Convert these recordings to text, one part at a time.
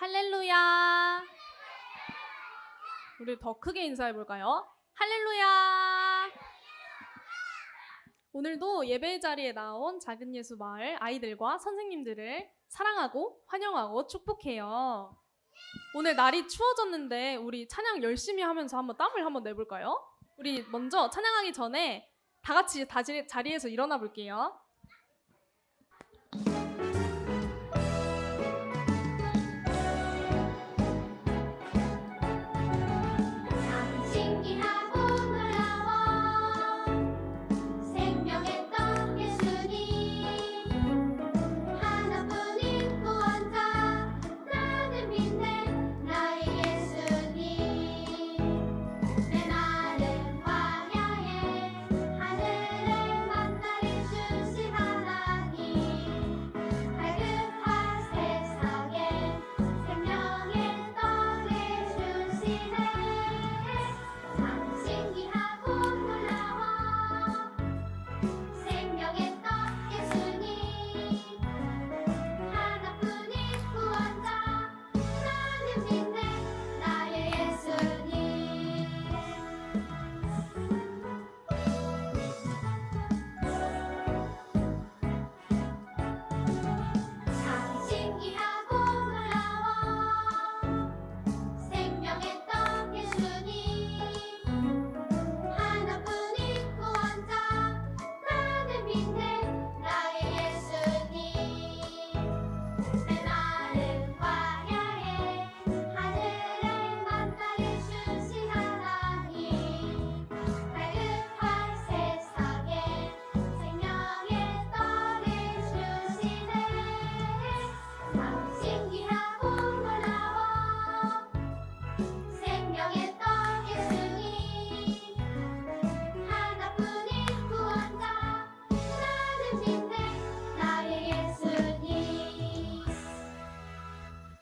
할렐루야. 우리 더 크게 인사해 볼까요? 할렐루야. 오늘도 예배 자리에 나온 작은 예수 마을 아이들과 선생님들을 사랑하고 환영하고 축복해요. 오늘 날이 추워졌는데 우리 찬양 열심히 하면서 한번 땀을 한번 내볼까요? 우리 먼저 찬양하기 전에 다 같이 자리에서 일어나 볼게요.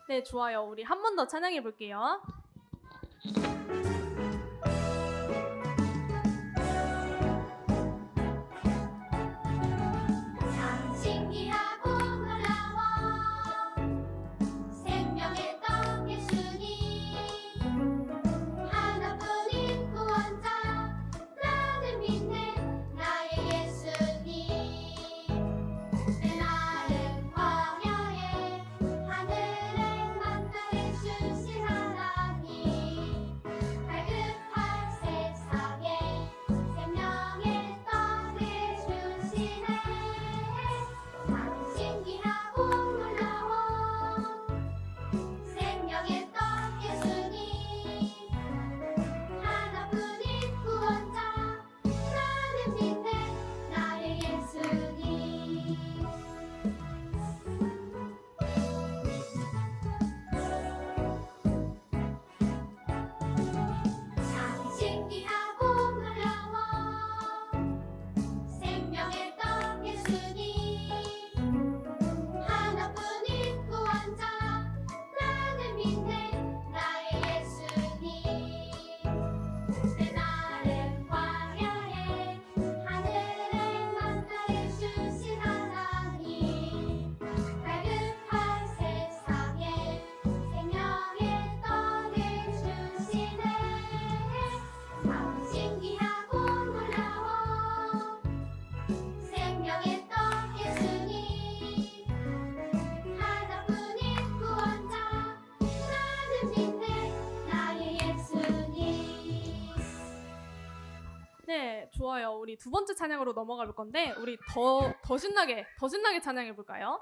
네, 좋아요. 우리 한 번 더 찬양해 볼게요. 네, 좋아요. 우리 두 번째 찬양으로 넘어가 볼 건데 우리 더 신나게 찬양해 볼까요?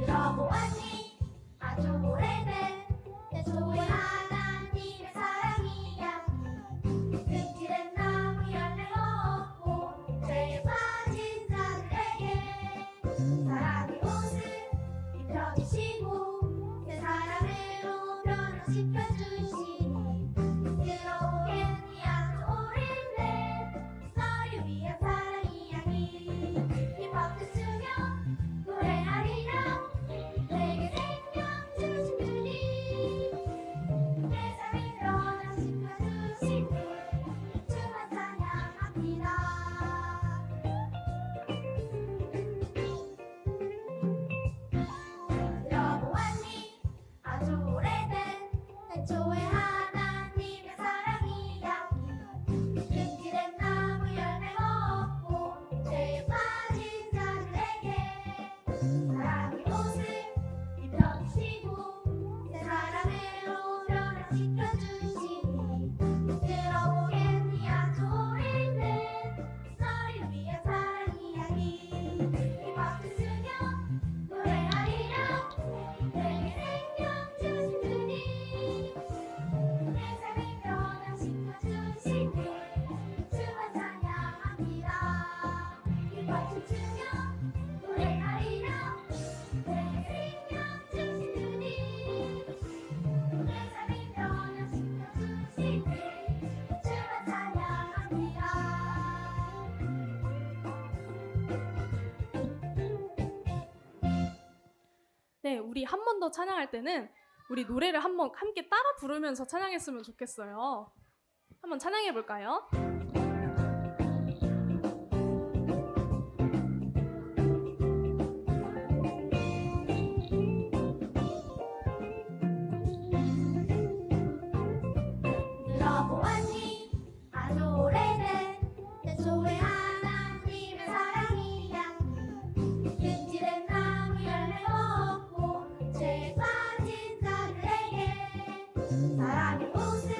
들어보았니? 아주 오래된 태초의 하나님의 사랑이 흠질은 나무 열매가 없고 죄에 빠진 자들에게 사랑의 옷을 입혀주시고 네, 우리 한 번 더 찬양할 때는 우리 노래를 한번 함께 따라 부르면서 찬양했으면 좋겠어요. 한번 찬양해 볼까요? 들어보았니 아주 오래된 태초에 하나님의 사랑이 양이 끈질은 나무 열매 먹고 죄에 빠진 자들에게 사랑의 옷을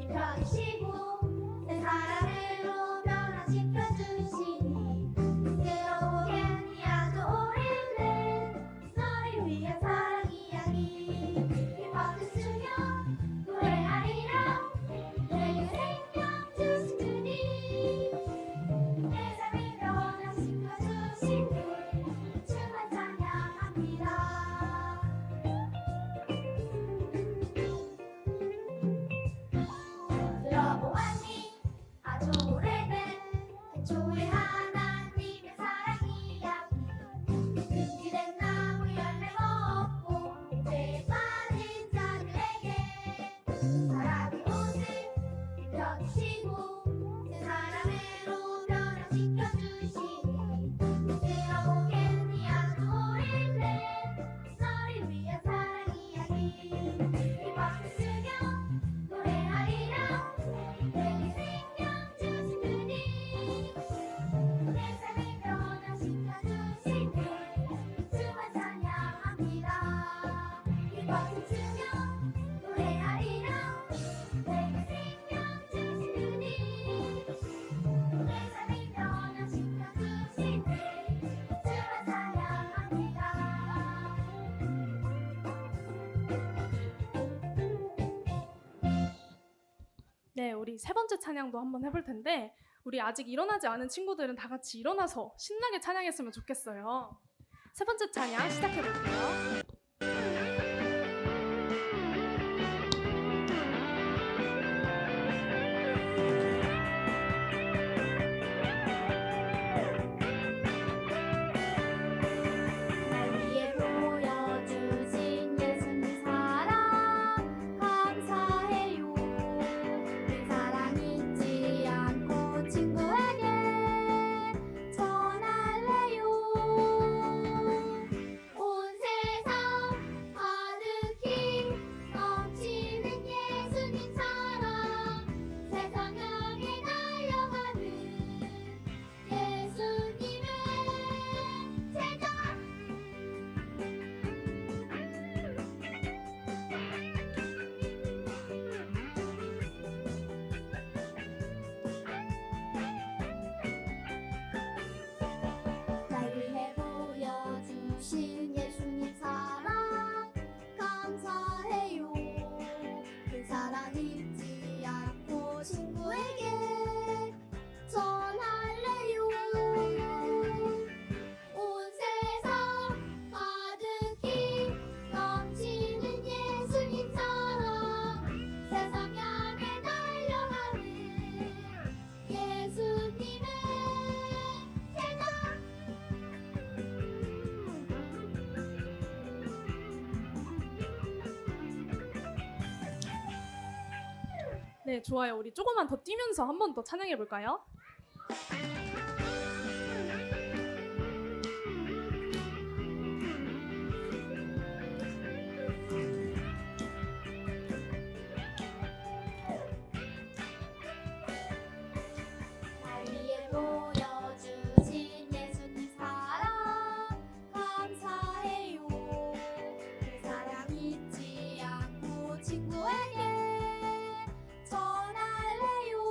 입혀주시고 새 사람으로 변화시켜 주시니 들어보겠니 아주 오래된 너를 위한 사랑 이야기 이 박수 치며 노래하리라 내게 생명 주신 주님 내 삶을 변화시켜 주신 주 주만 찬양합니다. 들어보았니 아주 오래된 태초에 하나님의 사랑이 양이 끈질은 나무 열매 먹고 죄에 빠진 자들에게 사랑의 옷을 입혀주시고 새 사람으로 변화시켜 주시니 들어보겠니 아주 오래된 너를 위한 사랑 이야기 이 박수 치며 노래하리라 내게 생명 주신 주님 내 삶을 변화시켜 주신 주 주만 찬양합니다. 이 박수 치며 노래하리라 내게 생명 주신 주님 내 삶을 변화시켜 주신 주 주만 찬양합니다. 네, 우리 세 번째 찬양도 한번 해볼 텐데 우리 아직 일어나지 않은 친구들은 다 같이 일어나서 신나게 찬양했으면 좋겠어요. 세 번째 찬양 시작해 볼게요. 날 위해 보여주신 예수님 사랑 감사해요. 그 사랑 잊지 않고 친구에게 전할래요. 온 세상 가득히 넘치는 예수님 사랑 세상 향해 달려가는 예수님의 제자 날 위해 보여주신 예수님 사랑 감사해요. 그 사랑 잊지 않고 친구에게 전할래요. 온 세상 가득히 넘치는 예수님 사랑 세상 향해 달려가는 예수님의 제자 네, 좋아요. 우리 조금만 더 뛰면서 한 번 더 찬양해 볼까요? 날 위해 보여주신 예수님 사랑 감사해요. 그 사랑 잊지 않고 친구에게 전할래요.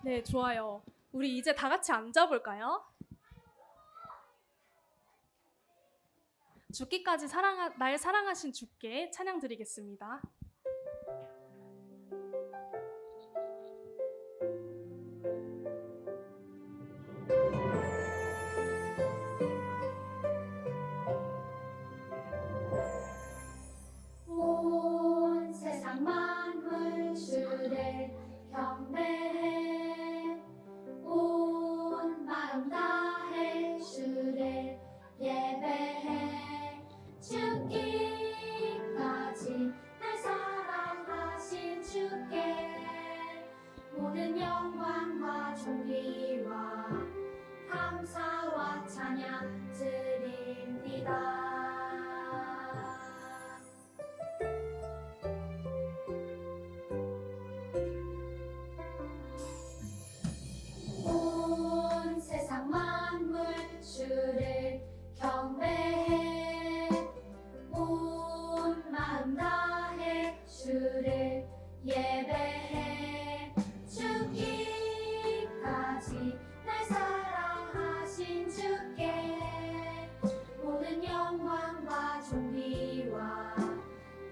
네, 좋아요. 우리 이제 다 같이 앉아볼까요? 죽기까지 날 사랑하신 주께 찬양 드리겠습니다. 온 세상 만물 주를 경배해 온 마음 다해 주를 예배해 죽기까지 날 사랑하신 주께 모든 영광과 존귀와 감사와 찬양 드립니다. 온 세상 만물 주를 경배해 온 마음 다해 주를 예배해 죽기까지 날 사랑하신 주께 모든 영광과 존귀와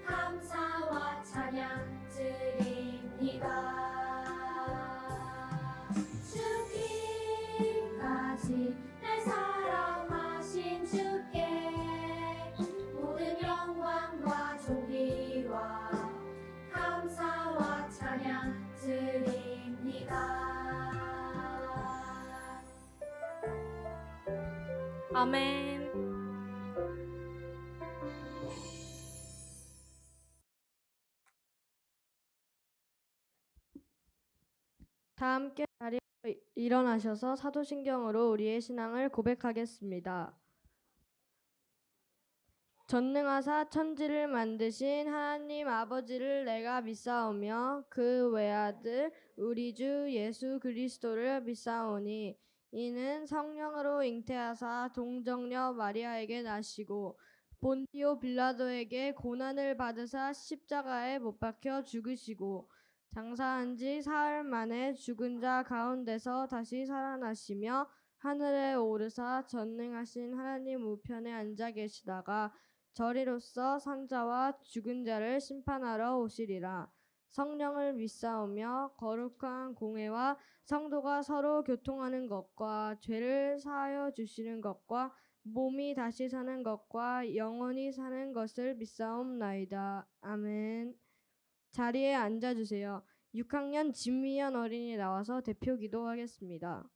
감사와 찬양 드립니다. 죽기까지 날 사랑하신 주께 모든 영광과 존귀와 감사와 찬양 드립니다. 아멘. 다 함께 자리에 일어나셔서 사도신경으로 우리의 신앙을 고백하겠습니다. 전능하사 천지를 만드신 하나님 아버지를 내가 믿사오며 그 외아들 우리 주 예수 그리스도를 믿사오니 이는 성령으로 잉태하사 동정녀 마리아에게 나시고 본디오 빌라도에게 고난을 받으사 십자가에 못 박혀 죽으시고 장사한 지 사흘 만에 죽은 자 가운데서 다시 살아나시며 하늘에 오르사 전능하신 하나님 우편에 앉아 계시다가 저리로서 산자와 죽은 자를 심판하러 오시리라. 성령을 믿사오며 거룩한 공회와 성도가 서로 교통하는 것과 죄를 사하여 주시는 것과 몸이 다시 사는 것과 영원히 사는 것을 믿사옵나이다. 아멘. 자리에 앉아주세요. 6학년 진미연 어린이 나와서 대표 기도하겠습니다.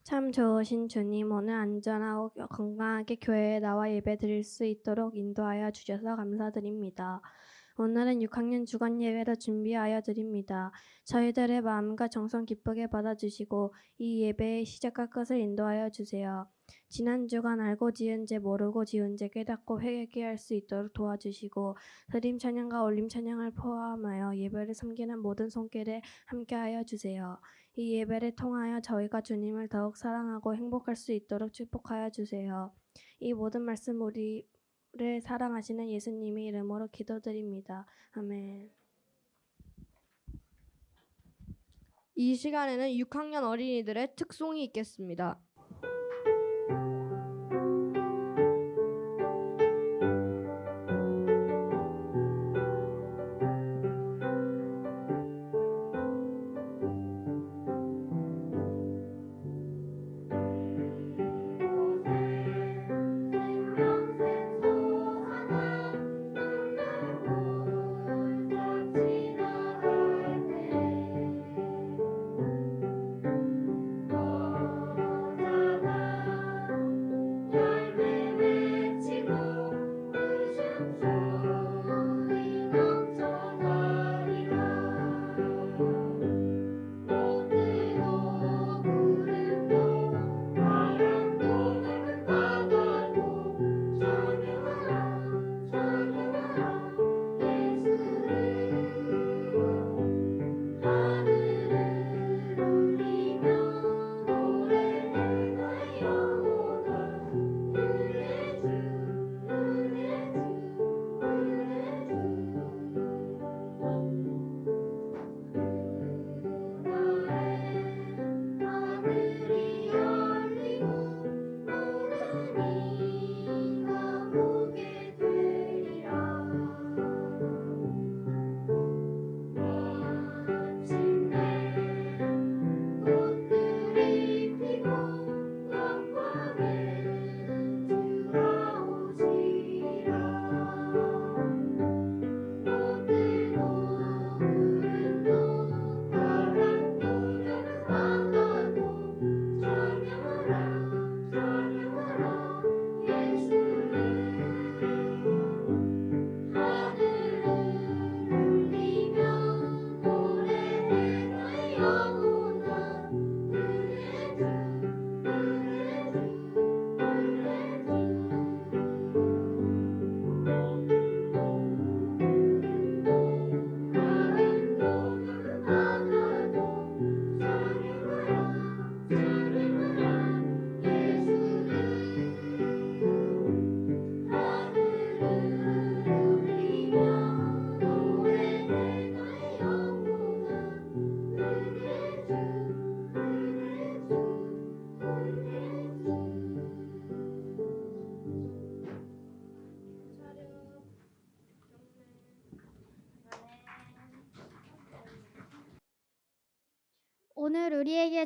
참 좋으신 주님, 오늘 안전하고 건강하게 교회에 나와 예배 드릴 수 있도록 인도하여 주셔서 감사드립니다. 오늘은 6학년 주간 예배로 준비하여 드립니다. 저희들의 마음과 정성 기쁘게 받아주시고 이 예배의 시작과 끝을 인도하여 주세요. 지난 주간 알고 지은 죄 모르고 지은 죄 깨닫고 회개하게 할 수 있도록 도와주시고 드림 찬양과 올림 찬양을 포함하여 예배를 섬기는 모든 손길에 함께하여 주세요. 이 예배를 통하여 저희가 주님을 더욱 사랑하고 행복할 수 있도록 축복하여 주세요. 이 모든 말씀 우리를 사랑하시는 예수님의 이름으로 기도드립니다. 아멘. 이 시간에는 6학년 어린이들의 특송이 있겠습니다. 생명생 소 하나 눈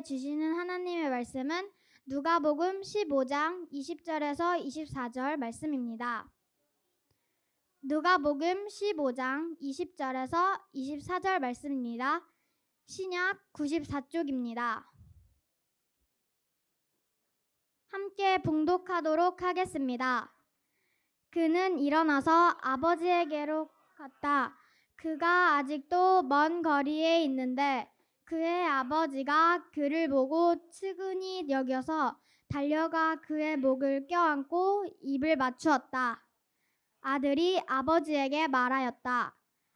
주시는 하나님의 말씀은 누가복음 15장 20절에서 24절 말씀입니다. 누가복음 15장 20절에서 24절 말씀입니다. 신약 94쪽입니다. 함께 봉독하도록 하겠습니다. 그는 일어나서 아버지에게로 갔다. 그가 아직도 먼 거리에 있는데 그의 아버지가 그를 보고 측은히 여겨서 달려가 그의 목을 껴안고 입을 맞추었다. 아들이 아버지에게 말하였다.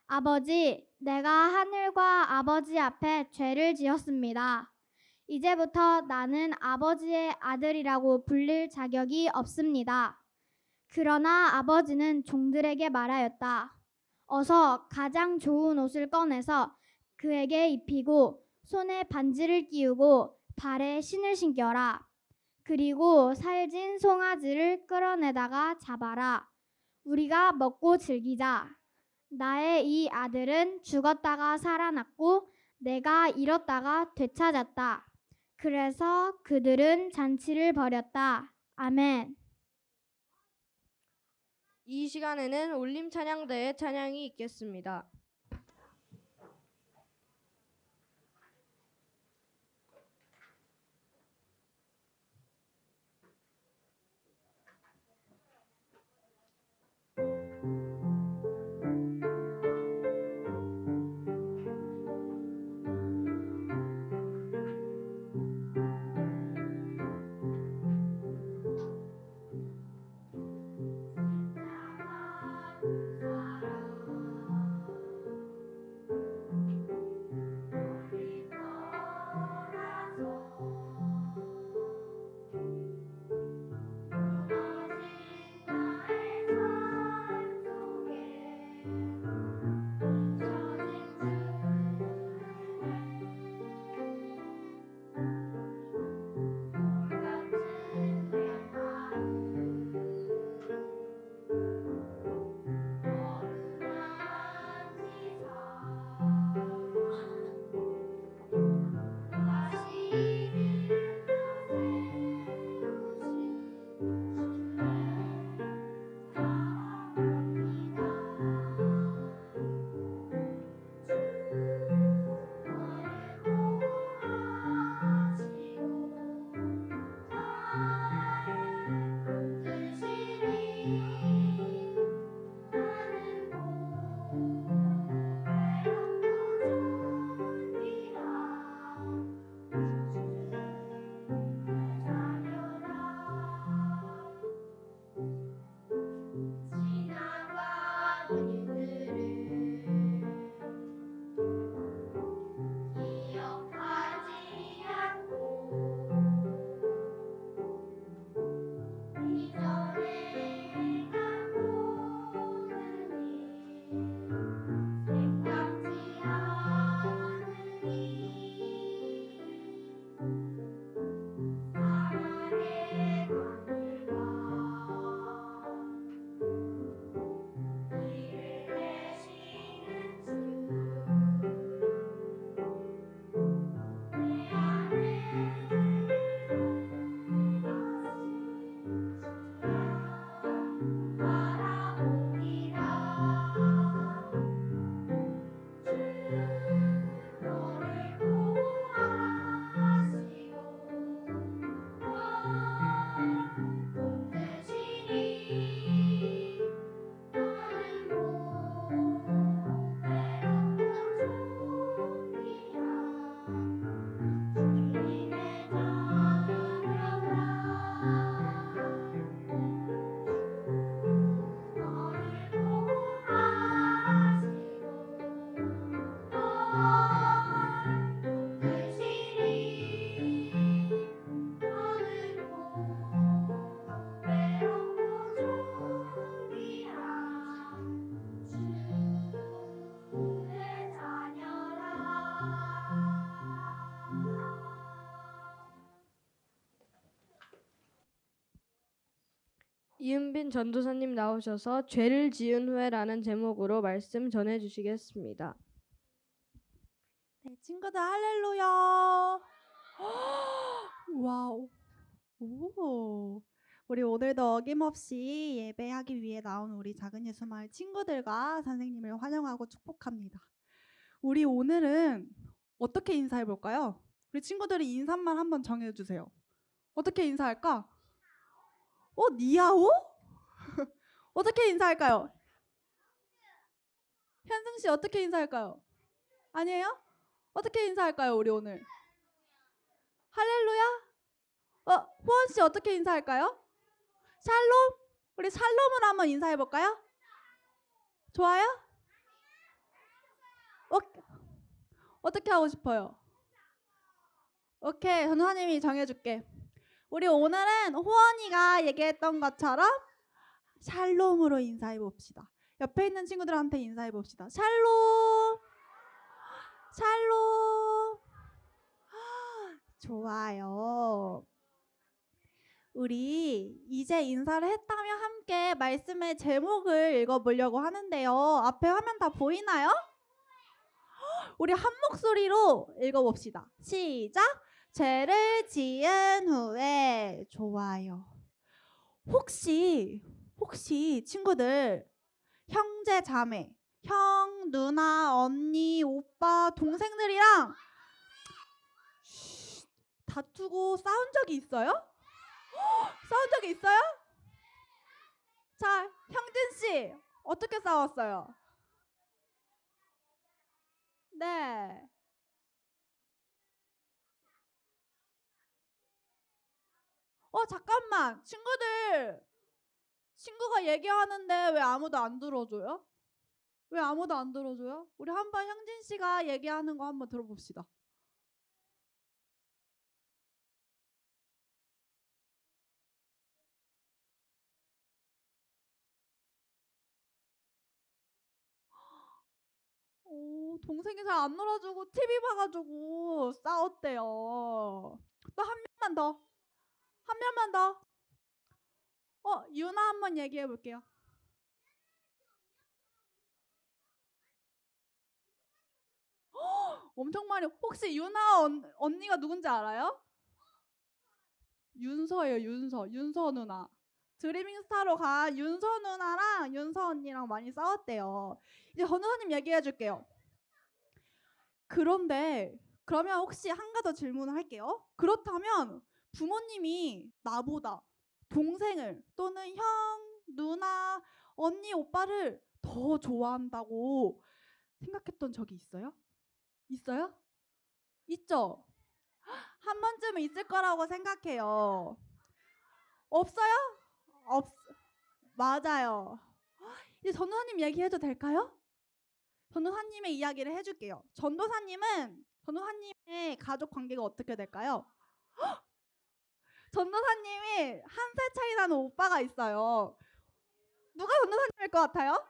아버지, 내가 하늘과 아버지 앞에 죄를 지었습니다. 이제부터 나는 아버지의 아들이라고 불릴 자격이 없습니다. 그러나 아버지는 종들에게 말하였다. 어서 가장 좋은 옷을 꺼내서 그에게 입히고 손에 반지를 끼우고 발에 신을 신겨라. 그리고 살진 송아지를 끌어내다가 잡아라. 우리가 먹고 즐기자. 나의 이 아들은 죽었다가 살아났고 내가 잃었다가 되찾았다. 그래서 그들은 잔치를 벌였다. 아멘. 이 시간에는 올림 찬양대의 찬양이 있겠습니다. 이은빈 전도사님 나오셔서 죄를 지은 후에라는 제목으로 말씀 전해주시겠습니다. 네, 친구들 할렐루야. 와우. 오. 우리 오늘도 어김없이 예배하기 위해 나온 우리 작은 예수마을 친구들과 선생님을 환영하고 축복합니다. 우리 오늘은 어떻게 인사해 볼까요? 우리 친구들이 인사말 한번 정해 주세요. 어떻게 인사할까? 니하오? 어떻게 인사할까요? 현승 씨 어떻게 인사할까요? 아니에요? 어떻게 인사할까요, 우리 오늘? 할렐루야? 후원 씨 어떻게 인사할까요? 샬롬? 우리 샬롬으로 한번 인사해 볼까요? 좋아요? 어떻게 하고 싶어요? 오케이, 전도사님이 정해줄게. 우리 오늘은 호원이가 얘기했던 것처럼 샬롬으로 인사해 봅시다. 옆에 있는 친구들한테 인사해 봅시다. 샬롬, 샬롬. 좋아요. 우리 이제 인사를 했다면 함께 말씀의 제목을 읽어보려고 하는데요. 앞에 화면 다 보이나요? 우리 한 목소리로 읽어봅시다. 시작! 죄를 지은 후에. 좋아요. 혹시 친구들 형제 자매, 형, 누나, 언니, 오빠, 동생들이랑 다투고 싸운 적이 있어요? 싸운 적이 있어요? 자, 형진 씨 어떻게 싸웠어요? 네. 잠깐만. 친구가 얘기하는데 왜 아무도 안 들어줘요? 왜 아무도 안 들어줘요? 우리 한번 형진 씨가 얘기하는 거 한번 들어봅시다. 동생이 잘 안 놀아주고 TV 봐가지고 싸웠대요. 또 한 명만 더. 한 명만 더. 유나 한번 얘기해 볼게요. 엄청 많이. 혹시 유나 언니가 누군지 알아요? 윤서예요, 윤서 누나. 드리밍스타로 간 윤서 누나랑 윤서 언니랑 많이 싸웠대요. 이제 전우사님 얘기해 줄게요. 그러면 혹시 한 가지 더 질문을 할게요. 그렇다면 부모님이 나보다 동생을 또는 형, 누나, 언니, 오빠를 더 좋아한다고 생각했던 적이 있어요? 있어요? 있죠? 한 번쯤은 있을 거라고 생각해요. 없어요? 맞아요. 이제 전도사님 얘기해도 될까요? 전도사님의 이야기를 해줄게요. 전도사님의 가족 관계가 어떻게 될까요? 전도사님이 한 살 차이 나는 오빠가 있어요. 누가 전도사님일 것 같아요?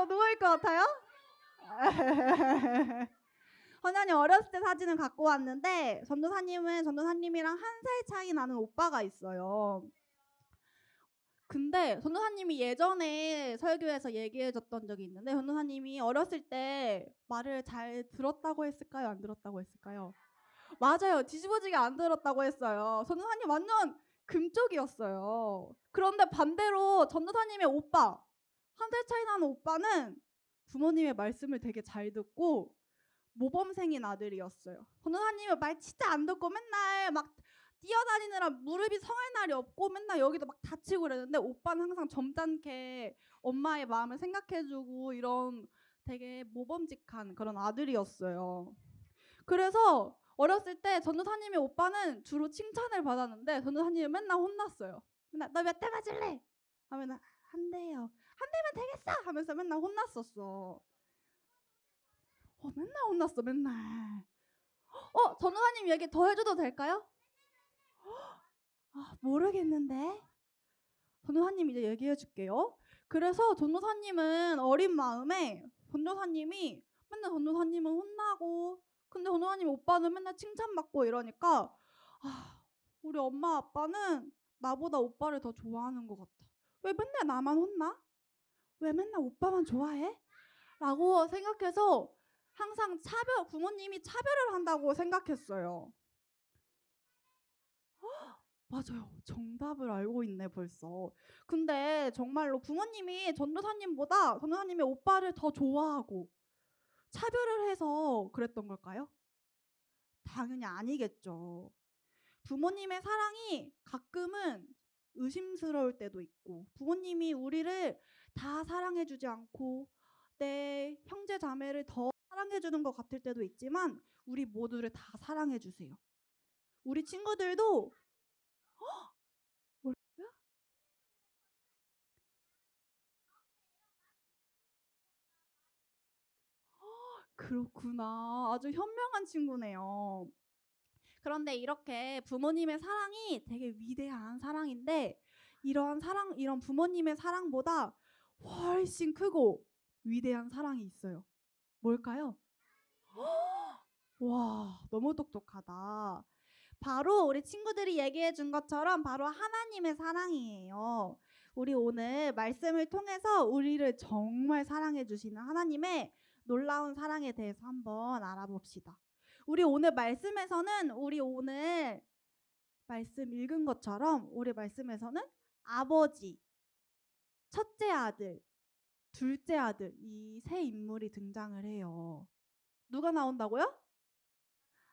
누구일 것 같아요? 전도사님 어렸을 때 사진을 갖고 왔는데 전도사님이랑 한 살 차이 나는 오빠가 있어요. 근데 전도사님이 예전에 설교에서 얘기해줬던 적이 있는데 전도사님이 어렸을 때 말을 잘 들었다고 했을까요? 안 들었다고 했을까요? 맞아요. 뒤집어지게 안 들었다고 했어요. 전도사님 완전 금쪽이었어요. 그런데 반대로 전도사님의 오빠, 한 살 차이 나는 오빠는 부모님의 말씀을 되게 잘 듣고 모범생인 아들이었어요. 전도사님은 말 진짜 안 듣고 맨날 막 뛰어다니느라 무릎이 성할 날이 없고 맨날 여기도 막 다치고 그랬는데 오빠는 항상 점잖게 엄마의 마음을 생각해주고 이런 되게 모범직한 그런 아들이었어요. 그래서 어렸을 때 전도사님의 오빠는 주로 칭찬을 받았는데 전도사님은 맨날 혼났어요. 맨날 너 몇 대 맞을래? 하면 한 대요. 한 대면 되겠어 하면서 맨날 혼났었어. 맨날 혼났어 맨날. 전도사님 얘기 더 해줘도 될까요? 모르겠는데. 전도사님 이제 얘기해 줄게요. 그래서 전도사님은 어린 마음에 전도사님이 맨날 전도사님은 혼나고 근데 전도사님 오빠는 맨날 칭찬받고 이러니까 우리 엄마 아빠는 나보다 오빠를 더 좋아하는 것 같아. 왜 맨날 나만 혼나? 왜 맨날 오빠만 좋아해? 라고 생각해서 항상 부모님이 차별을 한다고 생각했어요. 맞아요. 정답을 알고 있네 벌써. 근데 정말로 부모님이 전도사님의 오빠를 더 좋아하고 차별을 해서 그랬던 걸까요? 당연히 아니겠죠. 부모님의 사랑이 가끔은 의심스러울 때도 있고, 부모님이 우리를 다 사랑해주지 않고 내 형제 자매를 더 사랑해주는 것 같을 때도 있지만 우리 모두를 다 사랑해주세요. 우리 친구들도 뭐라고요? 그렇구나. 아주 현명한 친구네요. 그런데 이렇게 부모님의 사랑이 되게 위대한 사랑인데 이런 부모님의 사랑보다 훨씬 크고 위대한 사랑이 있어요. 뭘까요? 와, 너무 똑똑하다. 바로 우리 친구들이 얘기해 준 것처럼 바로 하나님의 사랑이에요. 우리 오늘 말씀을 통해서 우리를 정말 사랑해 주시는 하나님의 놀라운 사랑에 대해서 한번 알아봅시다. 우리 오늘 말씀 읽은 것처럼 우리 말씀에서는 아버지, 첫째 아들, 둘째 아들 이 세 인물이 등장을 해요. 누가 나온다고요?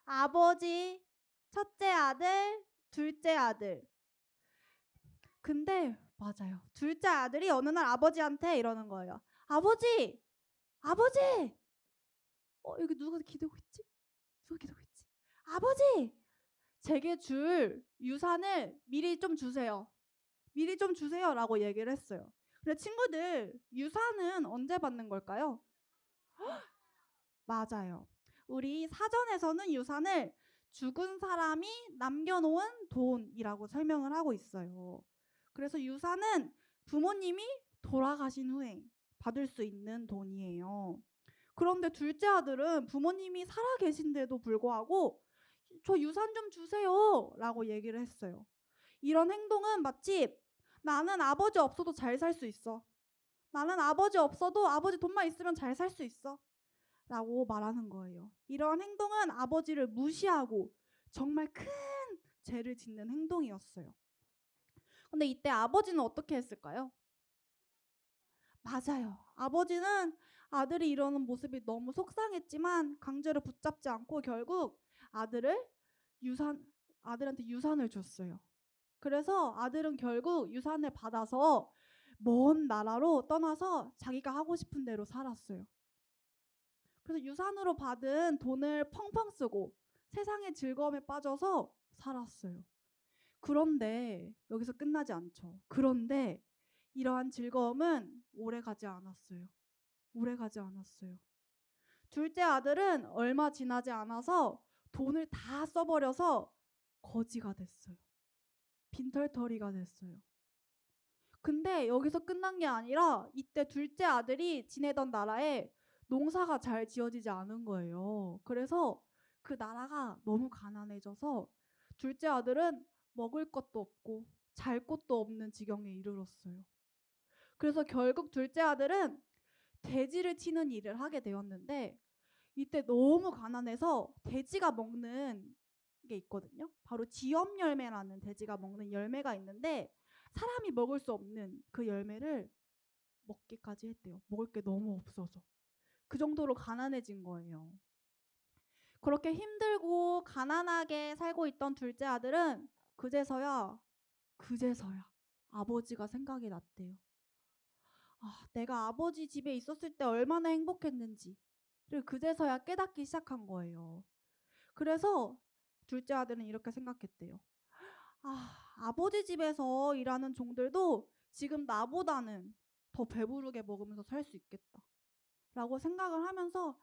아버지, 첫째 아들, 둘째 아들. 근데 맞아요. 둘째 아들이 어느 날 아버지한테 이러는 거예요. 아버지! 아버지! 여기 누가 기대고 있지? 누가 기대고 있지? 아버지! 제게 줄 유산을 미리 좀 주세요. 미리 좀 주세요라고 얘기를 했어요. 근데 친구들, 유산은 언제 받는 걸까요? 맞아요. 우리 사전에서는 유산을 죽은 사람이 남겨놓은 돈이라고 설명을 하고 있어요. 그래서 유산은 부모님이 돌아가신 후에 받을 수 있는 돈이에요. 그런데 둘째 아들은 부모님이 살아 계신데도 불구하고 저 유산 좀 주세요 라고 얘기를 했어요. 이런 행동은 마치 나는 아버지 없어도 잘 살 수 있어. 나는 아버지 없어도 아버지 돈만 있으면 잘 살 수 있어. 라고 말하는 거예요. 이러한 행동은 아버지를 무시하고 정말 큰 죄를 짓는 행동이었어요. 근데 이때 아버지는 어떻게 했을까요? 맞아요. 아버지는 아들이 이러는 모습이 너무 속상했지만 강제로 붙잡지 않고 결국 아들을 아들한테 유산을 줬어요. 그래서 아들은 결국 유산을 받아서 먼 나라로 떠나서 자기가 하고 싶은 대로 살았어요. 그래서 유산으로 받은 돈을 펑펑 쓰고 세상의 즐거움에 빠져서 살았어요. 그런데 여기서 끝나지 않죠. 그런데 이러한 즐거움은 오래 가지 않았어요. 오래 가지 않았어요. 둘째 아들은 얼마 지나지 않아서 돈을 다 써버려서 거지가 됐어요. 빈털터리가 됐어요. 근데 여기서 끝난 게 아니라 이때 둘째 아들이 지내던 나라에 농사가 잘 지어지지 않은 거예요. 그래서 그 나라가 너무 가난해져서 둘째 아들은 먹을 것도 없고 잘 곳도 없는 지경에 이르렀어요. 그래서 결국 둘째 아들은 돼지를 치는 일을 하게 되었는데 이때 너무 가난해서 돼지가 먹는 게 있거든요. 바로 지엄 열매라는 돼지가 먹는 열매가 있는데 사람이 먹을 수 없는 그 열매를 먹기까지 했대요. 먹을 게 너무 없어서. 그 정도로 가난해진 거예요. 그렇게 힘들고 가난하게 살고 있던 둘째 아들은 그제서야 아버지가 생각이 났대요. 내가 아버지 집에 있었을 때 얼마나 행복했는지를 그제서야 깨닫기 시작한 거예요. 그래서 둘째 아들은 이렇게 생각했대요. 아버지 집에서 일하는 종들도 지금 나보다는 더 배부르게 먹으면서 살 수 있겠다. 라고 생각을 하면서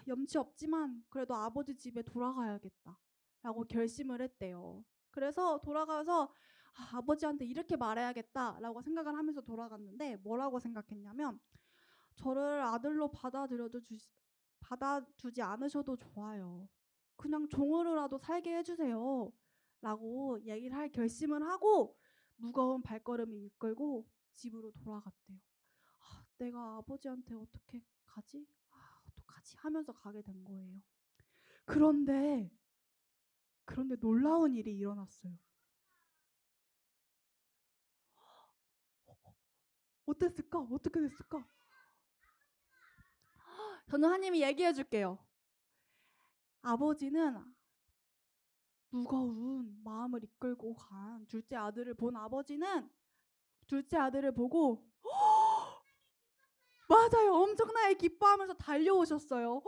염치 없지만 그래도 아버지 집에 돌아가야겠다. 라고 결심을 했대요. 그래서 돌아가서 아버지한테 이렇게 말해야겠다. 라고 생각을 하면서 돌아갔는데 뭐라고 생각했냐면 저를 아들로 받아주지 않으셔도 좋아요. 그냥 종으로라도 살게 해주세요. 라고 얘기를 할 결심을 하고 무거운 발걸음을 이끌고 집으로 돌아갔대요. 내가 아버지한테 어떻게 가지? 어떡하지? 하면서 가게 된 거예요. 그런데 놀라운 일이 일어났어요. 어땠을까? 어떻게 됐을까? 전도사님이 얘기해 줄게요. 아버지는 무거운 마음을 이끌고 간 둘째 아들을 본 아버지는 둘째 아들을 보고 맞아요. 엄청나게 기뻐하면서 달려오셨어요.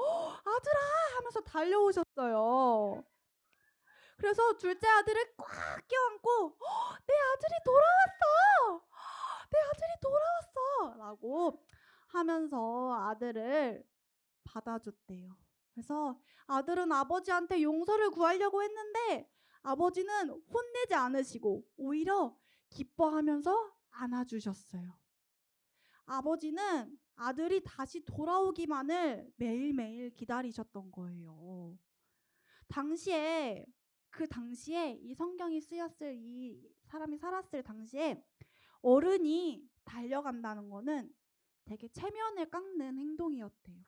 아들아 하면서 달려오셨어요. 그래서 둘째 아들을 꽉 껴안고 내 아들이 돌아왔어. 내 아들이 돌아왔어. 라고 하면서 아들을 받아줬대요. 그래서 아들은 아버지한테 용서를 구하려고 했는데 아버지는 혼내지 않으시고 오히려 기뻐하면서 안아주셨어요. 아버지는 아들이 다시 돌아오기만을 매일매일 기다리셨던 거예요. 그 당시에 이 성경이 쓰였을 이 사람이 살았을 당시에 어른이 달려간다는 거는 되게 체면을 깎는 행동이었대요.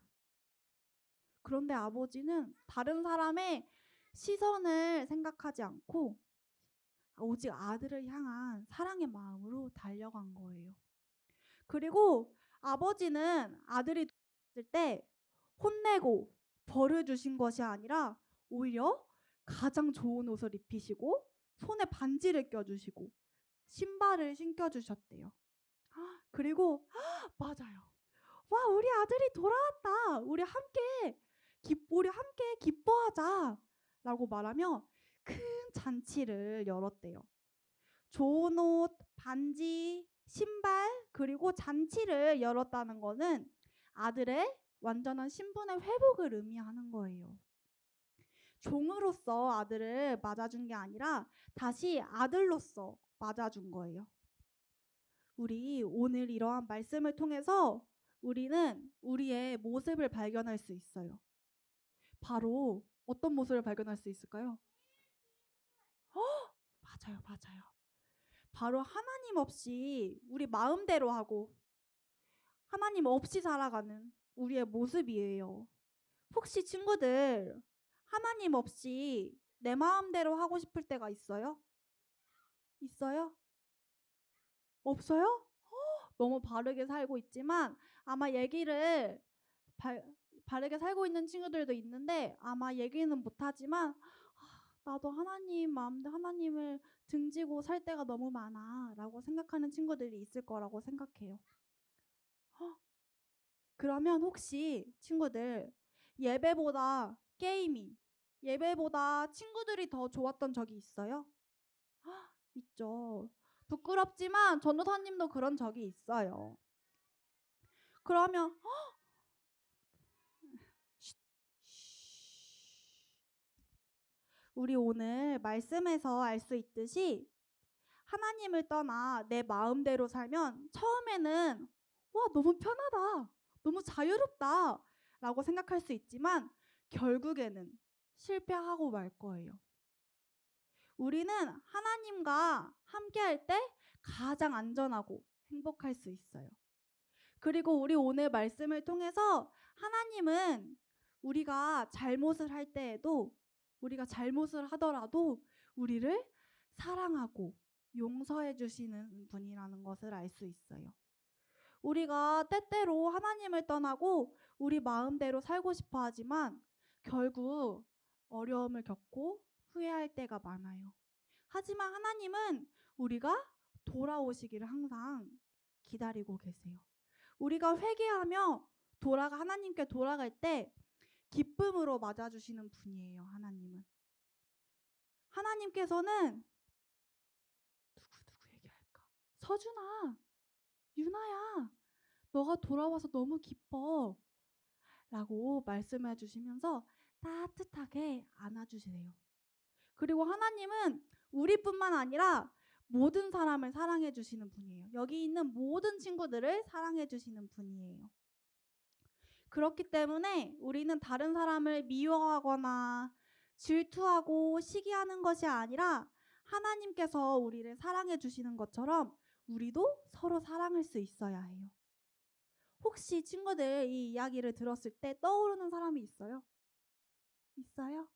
그런데 아버지는 다른 사람의 시선을 생각하지 않고 오직 아들을 향한 사랑의 마음으로 달려간 거예요. 그리고 아버지는 아들이 돌아왔을 때 혼내고 벌을 주신 것이 아니라 오히려 가장 좋은 옷을 입히시고 손에 반지를 껴주시고 신발을 신겨주셨대요. 그리고 맞아요. 와, 우리 아들이 돌아왔다. 우리 함께 기뻐하자. 라고 말하며 큰 잔치를 열었대요. 좋은 옷, 반지, 신발, 그리고 잔치를 열었다는 거는 아들의 완전한 신분의 회복을 의미하는 거예요. 종으로서 아들을 맞아준 게 아니라 다시 아들로서 맞아준 거예요. 우리 오늘 이러한 말씀을 통해서 우리는 우리의 모습을 발견할 수 있어요. 바로 어떤 모습을 발견할 수 있을까요? 맞아요, 맞아요. 바로 하나님 없이 우리 마음대로 하고 하나님 없이 살아가는 우리의 모습이에요. 혹시 친구들 하나님 없이 내 마음대로 하고 싶을 때가 있어요? 있어요? 없어요? 너무 바르게 살고 있지만 아마 얘기를 바르게 살고 있는 친구들도 있는데 아마 얘기는 못하지만 나도 하나님을 등지고 살 때가 너무 많아 라고 생각하는 친구들이 있을 거라고 생각해요. 그러면 혹시 친구들 예배보다 예배보다 친구들이 더 좋았던 적이 있어요? 있죠. 부끄럽지만 전도사님도 그런 적이 있어요. 그러면 우리 오늘 말씀에서 알 수 있듯이 하나님을 떠나 내 마음대로 살면 처음에는 와, 너무 편하다. 너무 자유롭다. 라고 생각할 수 있지만 결국에는 실패하고 말 거예요. 우리는 하나님과 함께 할 때 가장 안전하고 행복할 수 있어요. 그리고 우리 오늘 말씀을 통해서 하나님은 우리가 잘못을 할 때에도 우리가 잘못을 하더라도 우리를 사랑하고 용서해 주시는 분이라는 것을 알 수 있어요. 우리가 때때로 하나님을 떠나고 우리 마음대로 살고 싶어 하지만 결국 어려움을 겪고 후회할 때가 많아요. 하지만 하나님은 우리가 돌아오시기를 항상 기다리고 계세요. 우리가 회개하며 하나님께 돌아갈 때 기쁨으로 맞아주시는 분이에요. 하나님께서는 누구 얘기할까? 서준아, 유나야, 너가 돌아와서 너무 기뻐 라고 말씀해 주시면서 따뜻하게 안아주세요. 그리고 하나님은 우리뿐만 아니라 모든 사람을 사랑해 주시는 분이에요. 여기 있는 모든 친구들을 사랑해 주시는 분이에요. 그렇기 때문에 우리는 다른 사람을 미워하거나 질투하고 시기하는 것이 아니라 하나님께서 우리를 사랑해 주시는 것처럼 우리도 서로 사랑할 수 있어야 해요. 혹시 친구들 이 이야기를 들었을 때 떠오르는 사람이 있어요? 있어요?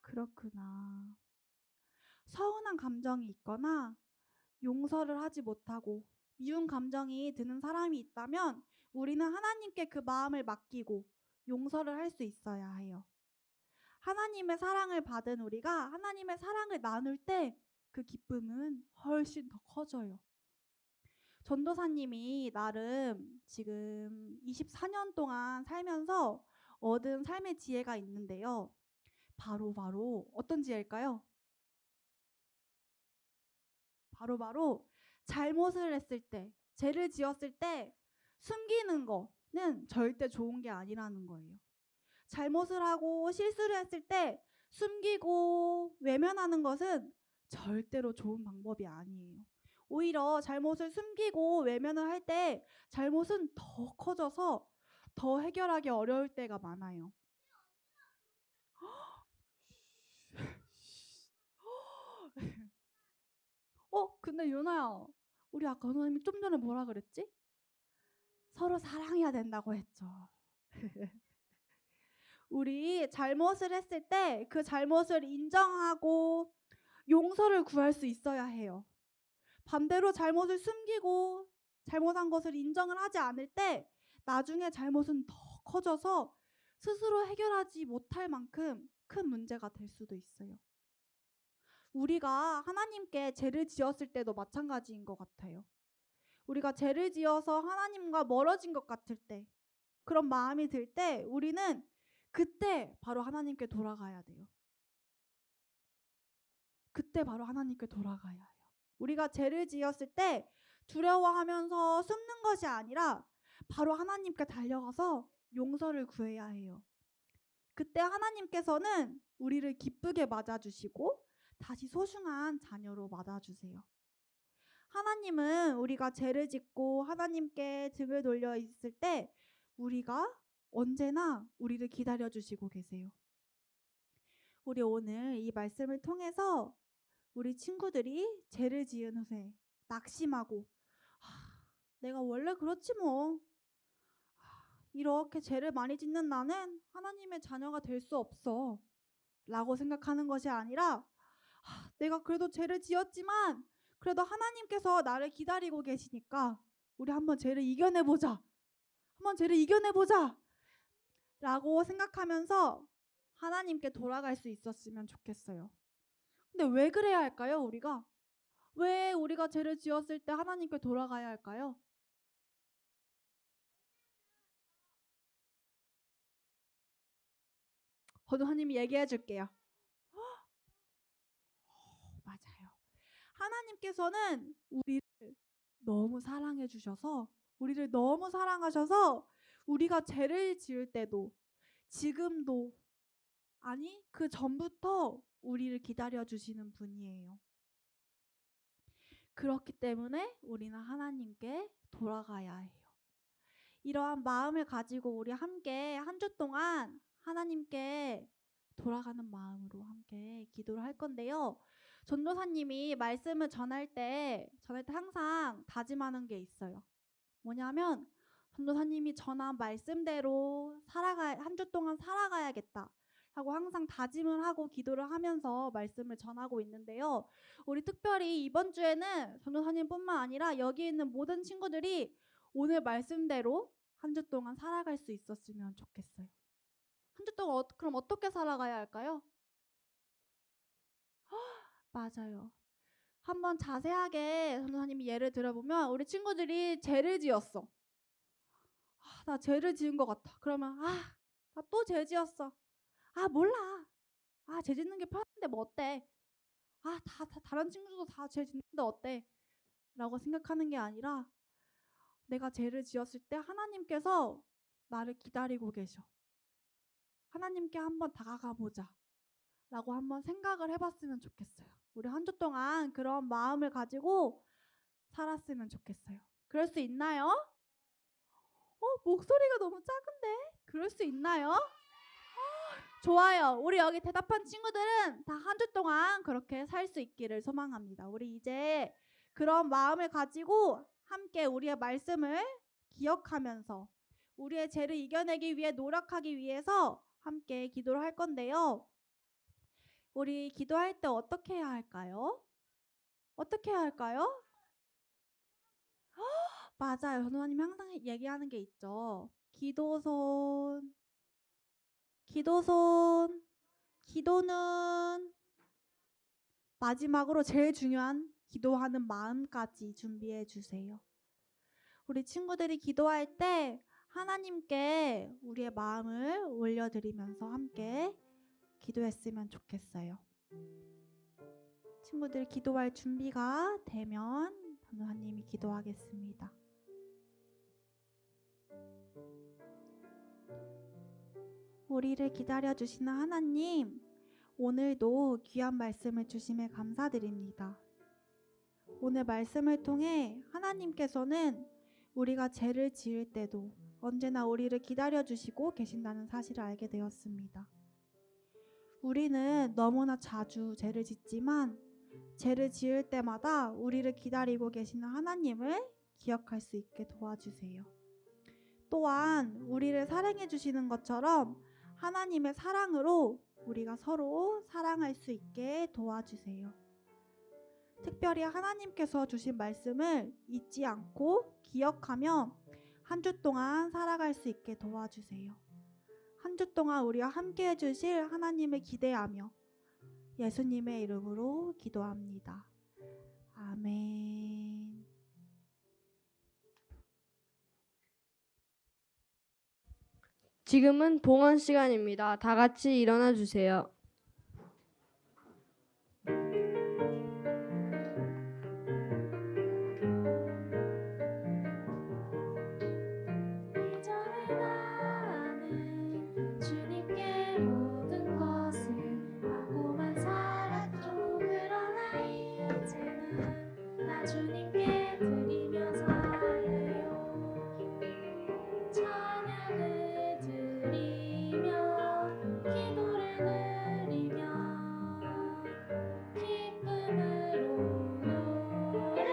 그렇구나. 서운한 감정이 있거나 용서를 하지 못하고 미운 감정이 드는 사람이 있다면 우리는 하나님께 그 마음을 맡기고 용서를 할 수 있어야 해요. 하나님의 사랑을 받은 우리가 하나님의 사랑을 나눌 때 그 기쁨은 훨씬 더 커져요. 전도사님이 나름 지금 24년 동안 살면서 얻은 삶의 지혜가 있는데요. 바로 어떤 지혜일까요? 바로 잘못을 했을 때, 죄를 지었을 때 숨기는 거는 절대 좋은 게 아니라는 거예요. 잘못을 하고 실수를 했을 때 숨기고 외면하는 것은 절대로 좋은 방법이 아니에요. 오히려 잘못을 숨기고 외면을 할 때 잘못은 더 커져서 더 해결하기 어려울 때가 많아요. 근데 유나야, 우리 아까 선생님이 좀 전에 뭐라 그랬지? 서로 사랑해야 된다고 했죠. 우리 잘못을 했을 때 그 잘못을 인정하고 용서를 구할 수 있어야 해요. 반대로 잘못을 숨기고 잘못한 것을 인정을 하지 않을 때 나중에 잘못은 더 커져서 스스로 해결하지 못할 만큼 큰 문제가 될 수도 있어요. 우리가 하나님께 죄를 지었을 때도 마찬가지인 것 같아요. 우리가 죄를 지어서 하나님과 멀어진 것 같을 때, 그런 마음이 들 때 우리는 그때 바로 하나님께 돌아가야 돼요. 그때 바로 하나님께 돌아가야 해요. 우리가 죄를 지었을 때 두려워하면서 숨는 것이 아니라 바로 하나님께 달려가서 용서를 구해야 해요. 그때 하나님께서는 우리를 기쁘게 맞아주시고 다시 소중한 자녀로 맞아주세요. 하나님은 우리가 죄를 짓고 하나님께 등을 돌려 있을 때 우리가 언제나 우리를 기다려주시고 계세요. 우리 오늘 이 말씀을 통해서 우리 친구들이 죄를 지은 후에 낙심하고 내가 원래 그렇지 뭐. 이렇게 죄를 많이 짓는 나는 하나님의 자녀가 될 수 없어 라고 생각하는 것이 아니라 내가 그래도 죄를 지었지만 그래도 하나님께서 나를 기다리고 계시니까 우리 한번 죄를 이겨내보자. 한번 죄를 이겨내보자 라고 생각하면서 하나님께 돌아갈 수 있었으면 좋겠어요. 근데 왜 그래야 할까요, 우리가? 왜 우리가 죄를 지었을 때 하나님께 돌아가야 할까요? 전도사님이 얘기해 줄게요. 맞아요. 하나님께서는 우리를 너무 사랑해 주셔서 우리를 너무 사랑하셔서 우리가 죄를 지을 때도 지금도 아니 그 전부터 우리를 기다려 주시는 분이에요. 그렇기 때문에 우리는 하나님께 돌아가야 해요. 이러한 마음을 가지고 우리 함께 한 주 동안 하나님께 돌아가는 마음으로 함께 기도를 할 건데요. 전도사님이 말씀을 전할 때 항상 다짐하는 게 있어요. 뭐냐면 전도사님이 전한 말씀대로 한 주 동안 살아가야겠다 하고 항상 다짐을 하고 기도를 하면서 말씀을 전하고 있는데요. 우리 특별히 이번 주에는 전도사님뿐만 아니라 여기 있는 모든 친구들이 오늘 말씀대로 한 주 동안 살아갈 수 있었으면 좋겠어요. 한 주 동안 그럼 어떻게 살아가야 할까요? 맞아요. 한번 자세하게 전도사님이 예를 들어보면 우리 친구들이 죄를 지었어. 나 죄를 지은 것 같아. 그러면 나 또 죄 지었어. 몰라. 죄 짓는 게 편한데 뭐 어때? 다른 친구들도 다 죄 짓는데 어때? 라고 생각하는 게 아니라 내가 죄를 지었을 때 하나님께서 나를 기다리고 계셔. 하나님께 한번 다가가 보자 라고 한번 생각을 해봤으면 좋겠어요. 우리 한 주 동안 그런 마음을 가지고 살았으면 좋겠어요. 그럴 수 있나요? 목소리가 너무 작은데? 그럴 수 있나요? 좋아요. 우리 여기 대답한 친구들은 다 한 주 동안 그렇게 살 수 있기를 소망합니다. 우리 이제 그런 마음을 가지고 함께 우리의 말씀을 기억하면서 우리의 죄를 이겨내기 위해 노력하기 위해서 함께 기도를 할 건데요. 우리 기도할 때 어떻게 해야 할까요? 어떻게 해야 할까요? 맞아요. 전도사님 항상 얘기하는 게 있죠. 기도손, 기도손, 기도는 마지막으로 제일 중요한 기도하는 마음까지 준비해 주세요. 우리 친구들이 기도할 때 하나님께 우리의 마음을 올려드리면서 함께 기도했으면 좋겠어요. 친구들 기도할 준비가 되면 전도사님이 기도하겠습니다. 우리를 기다려주시는 하나님, 오늘도 귀한 말씀을 주심에 감사드립니다. 오늘 말씀을 통해 하나님께서는 우리가 죄를 지을 때도 언제나 우리를 기다려주시고 계신다는 사실을 알게 되었습니다. 우리는 너무나 자주 죄를 짓지만 죄를 지을 때마다 우리를 기다리고 계시는 하나님을 기억할 수 있게 도와주세요. 또한 우리를 사랑해 주시는 것처럼 하나님의 사랑으로 우리가 서로 사랑할 수 있게 도와주세요. 특별히 하나님께서 주신 말씀을 잊지 않고 기억하며 한 주 동안 살아갈 수 있게 도와주세요. 한 주 동안 우리와 함께 해주실 하나님을 기대하며 예수님의 이름으로 기도합니다. 아멘. 지금은 봉헌 시간입니다. 다 같이 일어나 주세요. 이전에 나는 주님께 모든 것을 받고만 살았죠. 그러나 이제는 나 주님께 드리며 살래요. 찬양을 드리며 기도를 드리며 기쁨으로 노래해.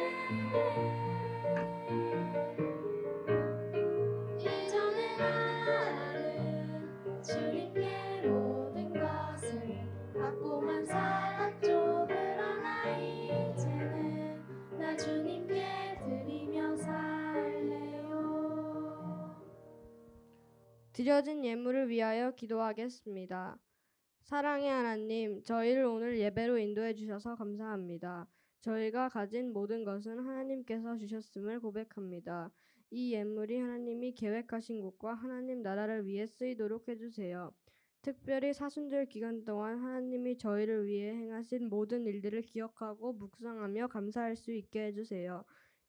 이전에 나는 주님께 모든 것을 받고만 살았죠. 그러나 이제는 나 주님께 드리며 살래요. 드려진 예물을 위하여 기도하겠습니다. 사랑의 하나님, 저희를 오늘 예배로 인도해 주셔서 감사합니다. 저희가 가진 모든 것은 하나님께서 주셨음을 고백합니다. 이 예물이 하나님이 계획하신 곳과 하나님 나라를 위해 쓰이도록 해주세요. 특별히 사순절 기간 동안 하나님이 저희를 위해 행하신 모든 일들을 기억하고 묵상하며 감사할 수 있게 해주세요.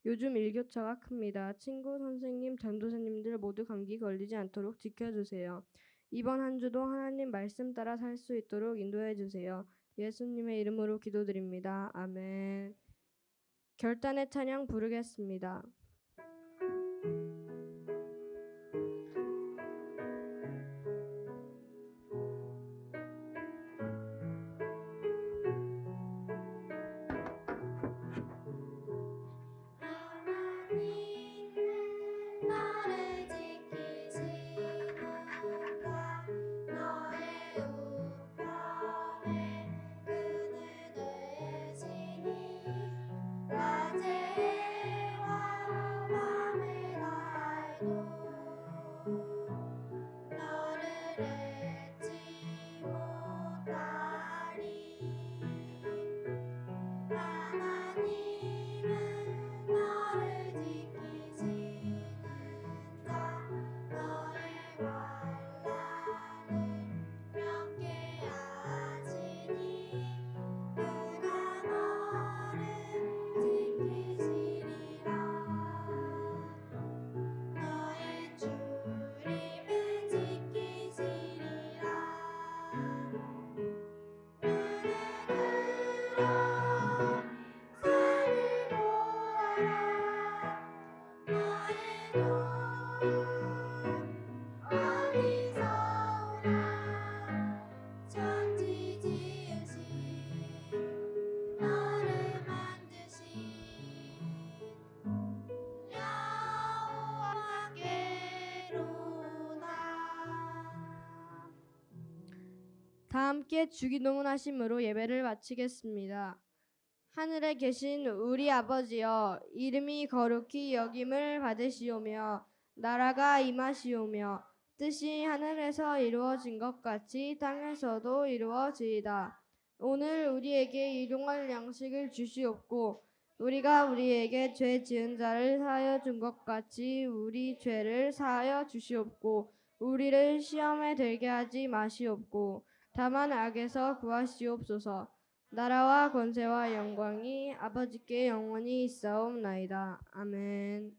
요즘 일교차가 큽니다. 친구, 선생님, 전도사님들 모두 감기 걸리지 않도록 지켜주세요. 이번 한 주도 하나님 말씀 따라 살 수 있도록 인도해 주세요. 예수님의 이름으로 기도드립니다. 아멘. 결단의 찬양 부르겠습니다. 하나님 나를 지키시는가. 너의 우편에 그늘 되시니 낮에와 밤에 날도 너를 잊지 못하리. 하나님은 너를 지키시는가. 너의 환난을 명쾌하시니 누가 너를 지키시리라. 너의 주님을 지키시리라. 눈을 들어 산을 보아라. 너의 돈 어디서 오나. 천지 지으신 너를 만드신 여호와께로다. 다 함께 주기도문하심으로 예배를 마치겠습니다. 하늘에 계신 우리 아버지여, 이름이 거룩히 여김을 받으시오며 나라가 임하시오며 뜻이 하늘에서 이루어진 것 같이 땅에서도 이루어지이다. 오늘 우리에게 일용할 양식을 주시옵고 우리가 우리에게 죄 지은 자를 사하여 준 것 같이 우리 죄를 사하여 주시옵고 우리를 시험에 들게 하지 마시옵고 다만 악에서 구하시옵소서. 나라와 권세와 영광이 아버지께 영원히 있사옵나이다. 아멘.